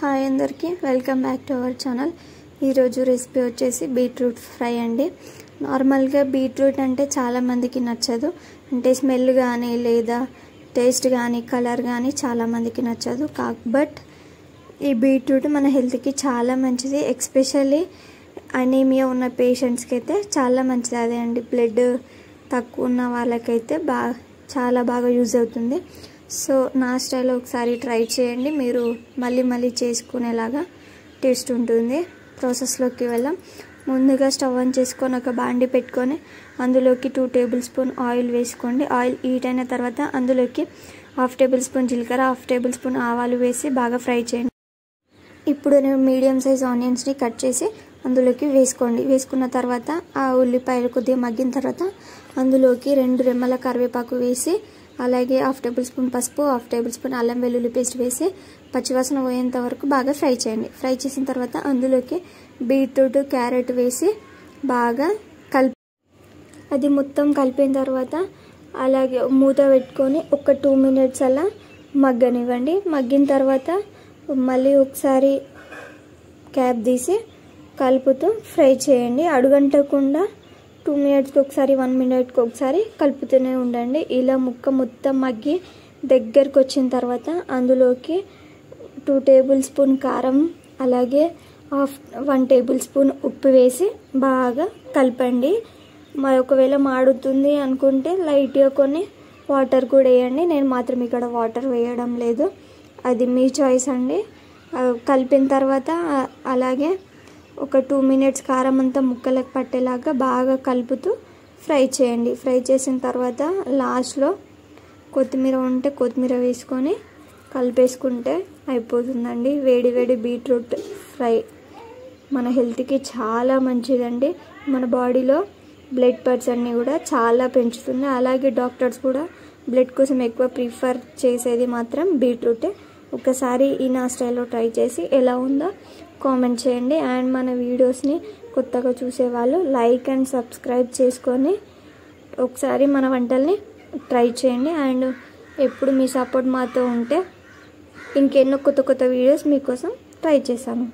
Hi అందరికీ welcome back to our channel. ఈరోజు recipe వచ్చేసి బీట్రూట్ ఫ్రై అండి. నార్మల్గా బీట్రూట్ అంటే చాలామందికి నచ్చదు, అంటే స్మెల్ కానీ లేదా టేస్ట్ కానీ కలర్ కానీ చాలామందికి నచ్చదు. బట్ ఈ బీట్రూట్ మన హెల్త్కి చాలా మంచిది. ఎస్పెషల్లీ అనీమియా ఉన్న పేషెంట్స్కి అయితే చాలా మంచిది. అదే అండి, బ్లడ్ తక్కువ ఉన్న వాళ్ళకైతే చాలా బాగా యూజ్ అవుతుంది. సో నా స్టైల్లో ఒకసారి ట్రై చేయండి, మీరు మళ్ళీ చేసుకునేలాగా టేస్ట్ ఉంటుంది. ప్రాసెస్లోకి వెళ్ళాం. ముందుగా స్టవ్ ఆన్ చేసుకొని ఒక బాండి పెట్టుకొని అందులోకి 2 టేబుల్ స్పూన్ ఆయిల్ వేసుకోండి. ఆయిల్ హీట్ అయిన తర్వాత అందులోకి 1/2 టేబుల్ స్పూన్ జీలకర్ర, 1/2 టేబుల్ స్పూన్ ఆవాలు వేసి బాగా ఫ్రై చేయండి. ఇప్పుడు నేను మీడియం సైజ్ ఆనియన్స్ని కట్ చేసి అందులోకి వేసుకోండి. వేసుకున్న తర్వాత ఆ ఉల్లిపాయలు కొద్దిగా మగ్గిన తర్వాత అందులోకి 2 రెమ్మల కరివేపాకు వేసి, అలాగే 1/2 టేబుల్ స్పూన్ పసుపు, 1/2 టేబుల్ స్పూన్ అల్లం వెల్లుల్లి పేస్ట్ వేసి పచ్చివాసన పోయేంత వరకు బాగా ఫ్రై చేయండి. ఫ్రై చేసిన తర్వాత అందులోకి బీట్రూట్, క్యారెట్ వేసి బాగా అది మొత్తం కలిపిన తర్వాత అలాగే మూత పెట్టుకొని ఒక 2 మినిట్స్ అలా మగ్గనివ్వండి. మగ్గిన తర్వాత మళ్ళీ ఒకసారి క్యాప్ తీసి కలుపుతూ ఫ్రై చేయండి. అడుగంటకుండా 2 మినిట్స్కి ఒకసారి, 1 మినిట్కి ఒకసారి కలుపుతూనే ఉండండి. ఇలా ముక్క మొత్తం మగ్గి దగ్గరకు వచ్చిన తర్వాత అందులోకి 2 టేబుల్ స్పూన్ కారం, అలాగే 1 టేబుల్ స్పూన్ ఉప్పు వేసి బాగా కలపండి. ఒకవేళ మాడుతుంది అనుకుంటే లైట్గా కొన్ని వాటర్ కూడా వేయండి. నేను మాత్రం ఇక్కడ వాటర్ వేయడం లేదు, అది మీ చాయిస్ అండి. కలిపిన తర్వాత అలాగే ఒక 2 మినిట్స్ కారం అంతా ముక్కలకు పట్టేలాగా బాగా కలుపుతూ ఫ్రై చేయండి. ఫ్రై చేసిన తర్వాత లాస్ట్లో కొత్తిమీర ఉంటే కొత్తిమీర వేసుకొని కలిపేసుకుంటే అయిపోతుందండి. వేడి వేడి బీట్రూట్ ఫ్రై మన హెల్త్కి చాలా మంచిదండి. మన బాడీలో బ్లడ్ పర్సన్ని కూడా చాలా పెంచుతుంది. అలాగే డాక్టర్స్ కూడా బ్లడ్ కోసం ఎక్కువ ప్రిఫర్ చేసేది మాత్రం బీట్రూటే. ఒకసారి ఈ నా స్టైల్లో ట్రై చేసి ఎలా ఉందో కామెంట్ చేయండి. అండ్ మన వీడియోస్ని కొత్తగా చూసేవాళ్ళు లైక్ అండ్ సబ్స్క్రైబ్ చేసుకొని ఒకసారి మన వంటల్ని ట్రై చేయండి. అండ్ ఎప్పుడు మీ సపోర్ట్ మాతో ఉంటే ఇంకెన్నో కొత్త వీడియోస్ మీకోసం ట్రై చేశాను.